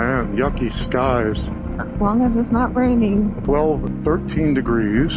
Man, yucky skies. As long as it's not raining. 12, 13 degrees.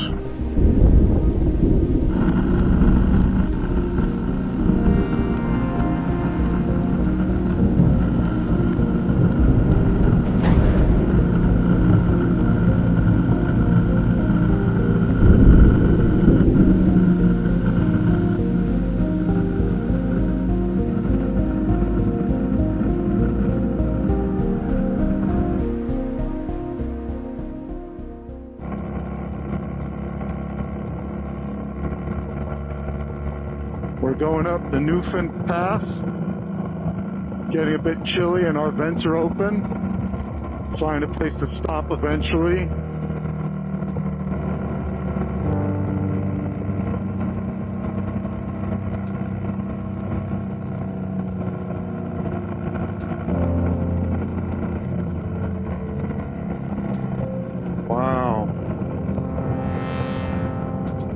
We're going up the Nufenen Pass. Getting a bit chilly and our vents are open. Find a place to stop eventually. Wow.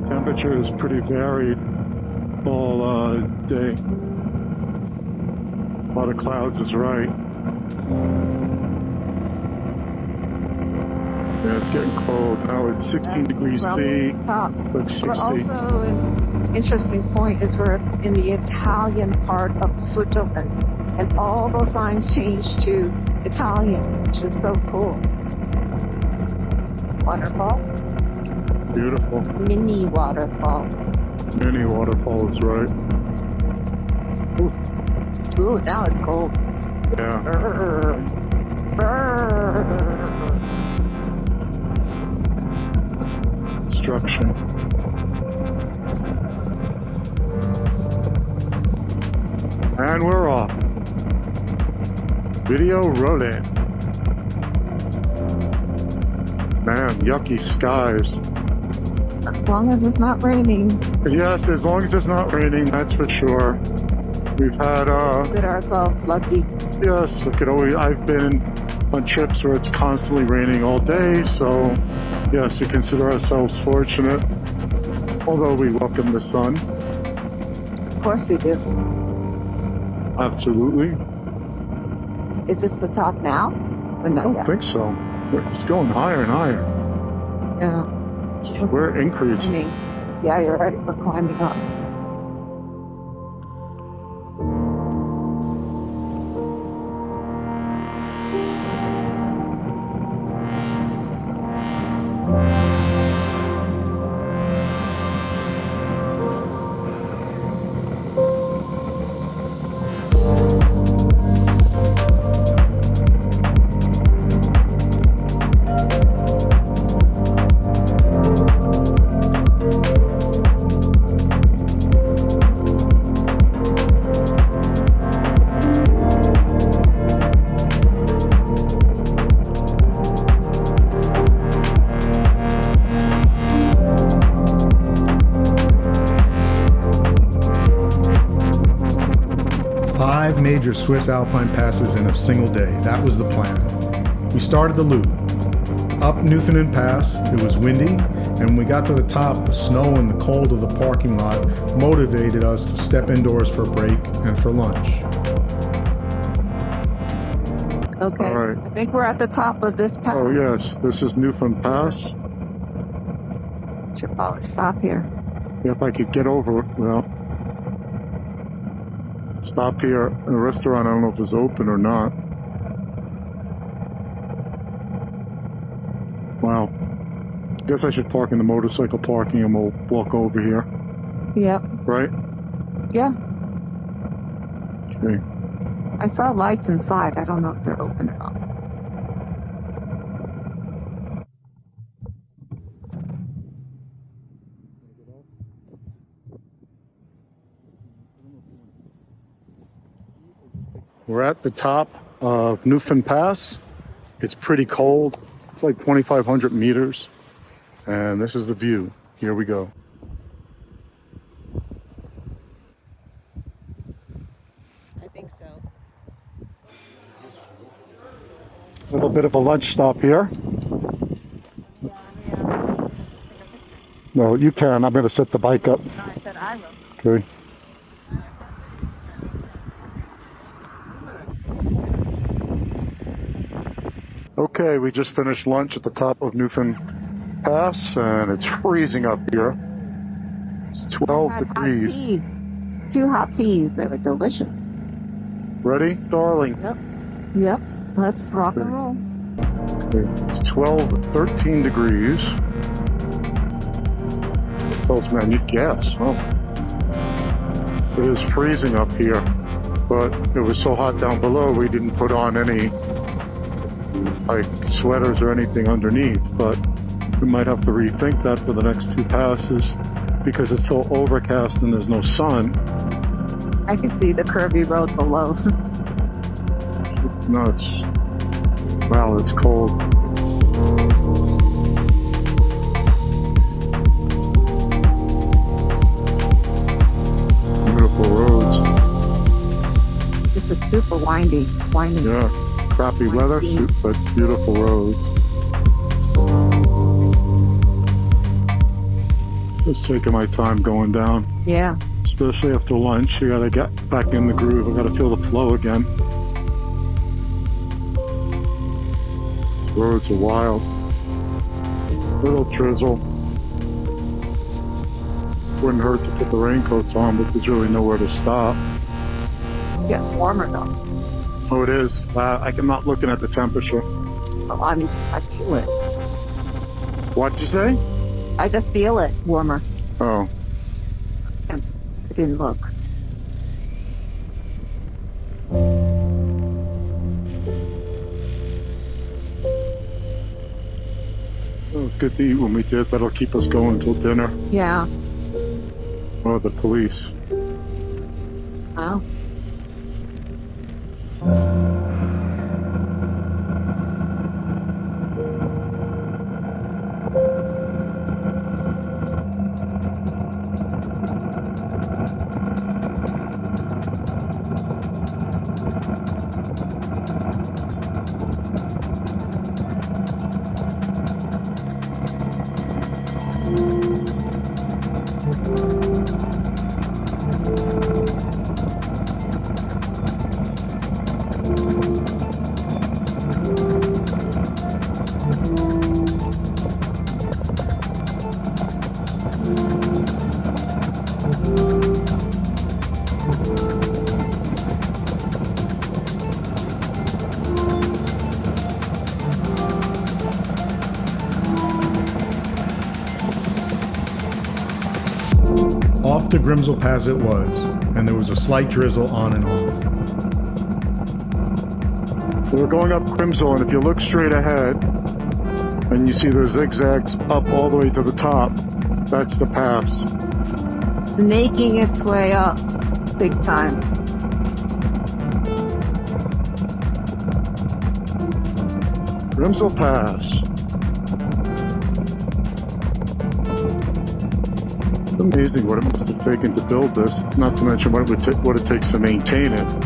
Temperature is pretty varied all day. A lot of clouds is right. Yeah, it's getting cold. Now it's 16 degrees C, like 60. We're also, an interesting point is we're in the Italian part of Switzerland, and all those signs changed to Italian, which is so cool. Waterfall? Beautiful. Mini waterfall. Mini waterfall is right. Ooh, now it's cold. Yeah. Destruction. And we're off. Video rolling. Man, yucky skies. As long as it's not raining. Yes, as long as it's not raining, that's for sure. We've had, Consider ourselves lucky. yes, I've been on trips where it's constantly raining all day, so yes, we consider ourselves fortunate. Although we welcome the sun. Of course we do. Absolutely. Is this the top now? Or I not don't yet? think so. It's going higher and higher. Yeah. We're increasing. Climbing. Yeah, you're right. We're climbing up. Major Swiss Alpine passes in a single day. That was the plan. We started the loop. Up Nufenen Pass, it was windy, and when we got to the top, the snow and the cold of the parking lot motivated us to step indoors for a break and for lunch. Okay. All right. I think we're at the top of this pass. Oh yes, this is Nufenen Pass. Should probably stop here. If I could get over it, well, stop here in a restaurant. I don't know if it's open or not. Wow. Guess I should park in the motorcycle parking and we'll walk over here. Yep. Right? Yeah. Okay. I saw lights inside. I don't know if they're open or not. We're at the top of Nufenen Pass. It's pretty cold. It's like 2,500 meters. And this is the view. Here we go. I think so. A little bit of a lunch stop here. No, you can. I'm going to set the bike up. No, I said I will. Okay. Okay, we just finished lunch at the top of Nufenen Pass, and it's freezing up here. It's 12 Had hot degrees. tea. 2 hot teas. They were delicious. Ready, darling? Yep. Let's rock and roll. It's 13 degrees. Tells me I need gas. Oh. It is freezing up here, but it was so hot down below we didn't put on any like sweaters or anything underneath, but we might have to rethink that for the next 2 passes because it's so overcast and there's no sun. I can see the curvy road below. No, it's cold. Beautiful roads. This is super windy. Yeah, crappy weather, but beautiful roads. Just taking my time going down. Yeah. Especially after lunch, you gotta get back in the groove. I gotta feel the flow again. These roads are wild. Little drizzle. Wouldn't hurt to put the raincoats on, but there's really nowhere to stop. It's getting warmer though. Oh, it is. I'm not looking at the temperature. Oh, I feel it. What'd you say? I just feel it warmer. Oh. I didn't look. It was good to eat when we did. That'll keep us going until dinner. Yeah. Oh, the police. Oh. Off to Grimsel Pass it was, and there was a slight drizzle on and off. We're going up Grimsel, and if you look straight ahead, and you see those zigzags up all the way to the top, that's the pass. Snaking its way up. Big time. Grimsel Pass. It's amazing what it must have taken to build this, not to mention what it takes to maintain it.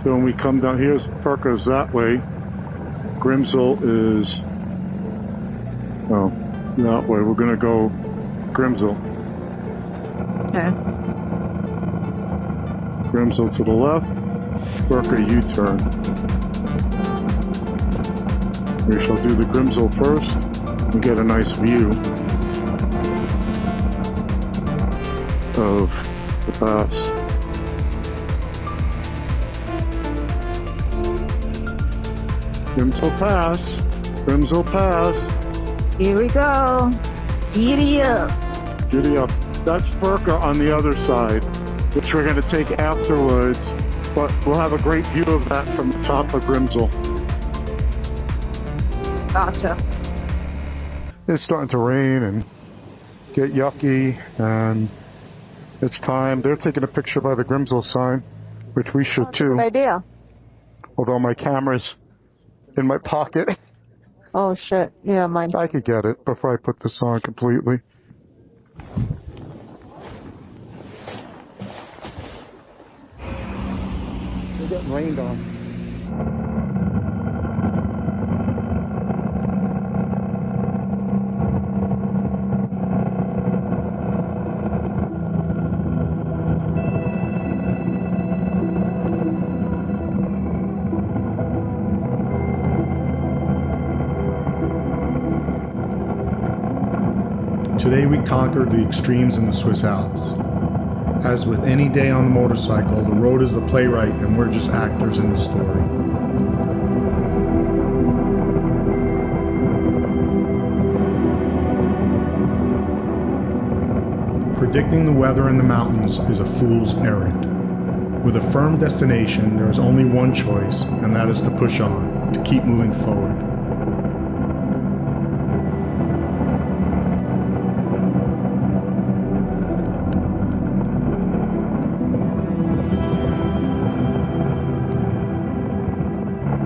So when we come down here, Furka is that way. Grimsel is, that way. We're going to go Grimsel. Okay. Grimsel to the left, Furka U-turn. We shall do the Grimsel first and get a nice view of the pass. Grimsel Pass. Grimsel Pass. Here we go. Giddy up. Giddy up. That's Furka on the other side, which we're going to take afterwards, but we'll have a great view of that from the top of Grimsel. Gotcha. It's starting to rain and get yucky, and it's time. They're taking a picture by the Grimsel sign, which we should too. Good idea. Although my camera's in my pocket. Oh shit. Yeah, mine. I could get it before I put this on completely. We're getting rained on. Today we conquered the extremes in the Swiss Alps. As with any day on the motorcycle, the road is the playwright and we're just actors in the story. Predicting the weather in the mountains is a fool's errand. With a firm destination, there is only one choice, and that is to push on, to keep moving forward.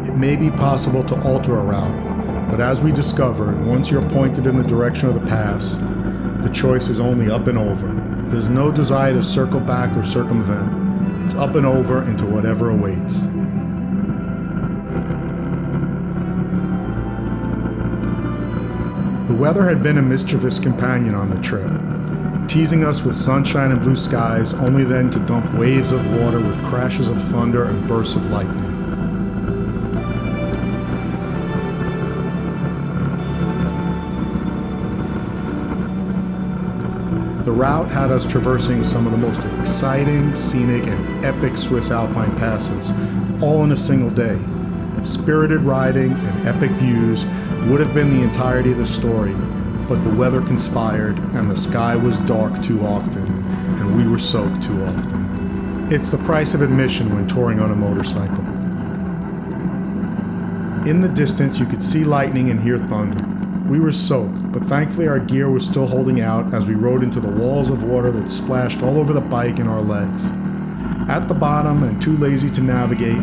It may be possible to alter a route, but as we discovered, once you're pointed in the direction of the pass, the choice is only up and over. There's no desire to circle back or circumvent. It's up and over into whatever awaits. The weather had been a mischievous companion on the trip, teasing us with sunshine and blue skies, only then to dump waves of water with crashes of thunder and bursts of lightning. The route had us traversing some of the most exciting, scenic, and epic Swiss Alpine passes, all in a single day. Spirited riding and epic views would have been the entirety of the story, but the weather conspired and the sky was dark too often, and we were soaked too often. It's the price of admission when touring on a motorcycle. In the distance, you could see lightning and hear thunder. We were soaked, but thankfully our gear was still holding out as we rode into the walls of water that splashed all over the bike and our legs. At the bottom, and too lazy to navigate,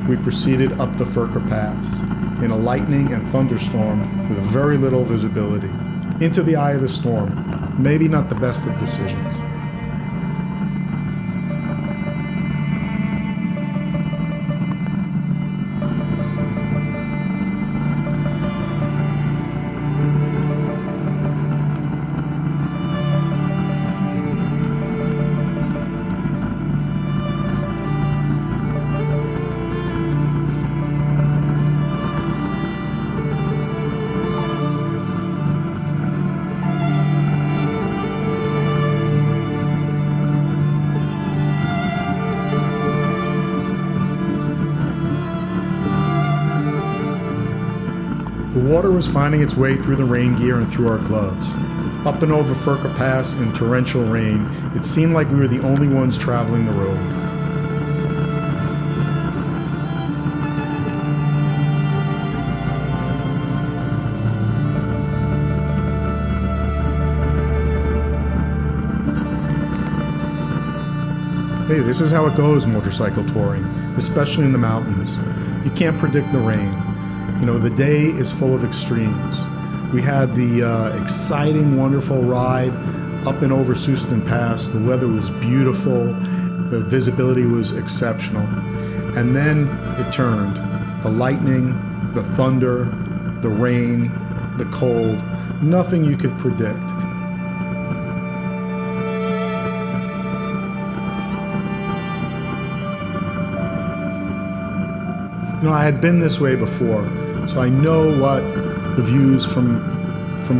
we proceeded up the Furka Pass, in a lightning and thunderstorm with very little visibility. Into the eye of the storm, maybe not the best of decisions. The water was finding its way through the rain gear and through our gloves. Up and over Furka Pass in torrential rain, it seemed like we were the only ones traveling the road. Hey, this is how it goes motorcycle touring, especially in the mountains. You can't predict the rain. You know, the day is full of extremes. We had the exciting, wonderful ride up and over Susten Pass. The weather was beautiful. The visibility was exceptional. And then it turned. The lightning, the thunder, the rain, the cold. Nothing you could predict. You know, I had been this way before, so I know what the views from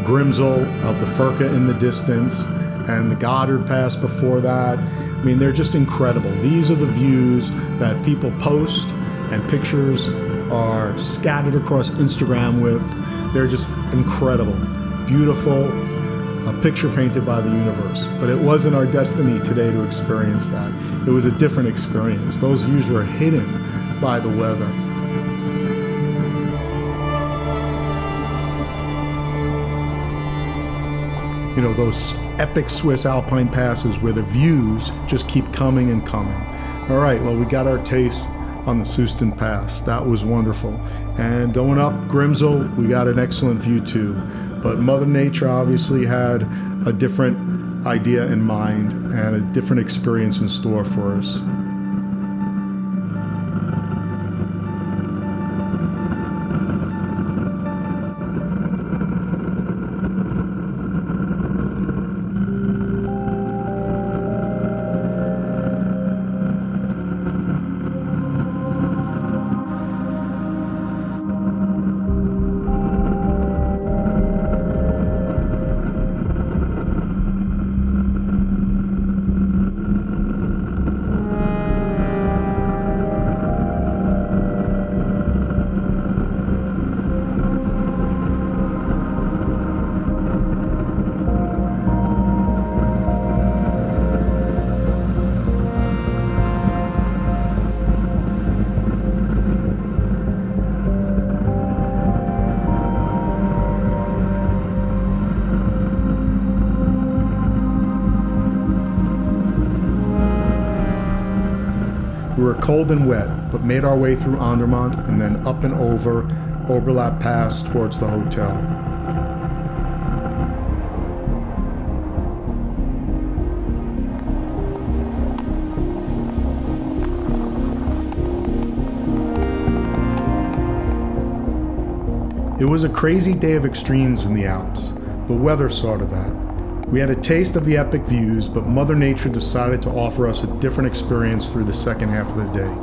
Grimsel of the Furka in the distance and the Gottard Pass before that. I mean, they're just incredible. These are the views that people post and pictures are scattered across Instagram with. They're just incredible, beautiful, a picture painted by the universe. But it wasn't our destiny today to experience that. It was a different experience. Those views were hidden by the weather. You know, those epic Swiss Alpine passes where the views just keep coming and coming. All right, well, we got our taste on the Susten Pass. That was wonderful. And going up Grimsel, we got an excellent view too. But Mother Nature obviously had a different idea in mind and a different experience in store for us. We were cold and wet, but made our way through Andermatt and then up and over Oberalp Pass towards the hotel. It was a crazy day of extremes in the Alps. The weather sorted that. We had a taste of the epic views, but Mother Nature decided to offer us a different experience through the second half of the day.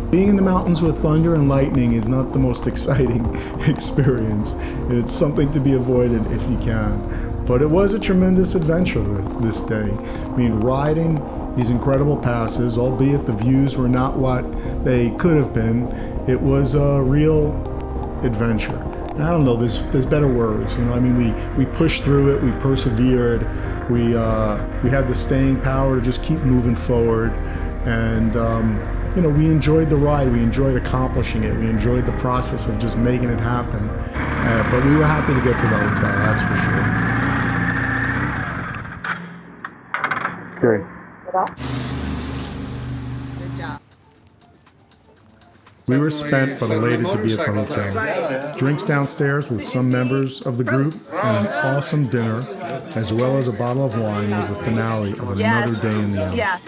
Being in the mountains with thunder and lightning is not the most exciting experience. It's something to be avoided if you can. But it was a tremendous adventure this day. I mean, riding these incredible passes, albeit the views were not what they could have been, it was a real adventure. I don't know, there's better words, you know. I mean, we pushed through it, we persevered, we had the staying power to just keep moving forward, and you know, we enjoyed the ride, we enjoyed accomplishing it, we enjoyed the process of just making it happen. But we were happy to get to the hotel, that's for sure. Okay. Good job. We were spent but elated to be at the hotel. Drinks downstairs with some members of the group and an awesome dinner, as well as a bottle of wine, was the finale of another day in the Alps. Yeah.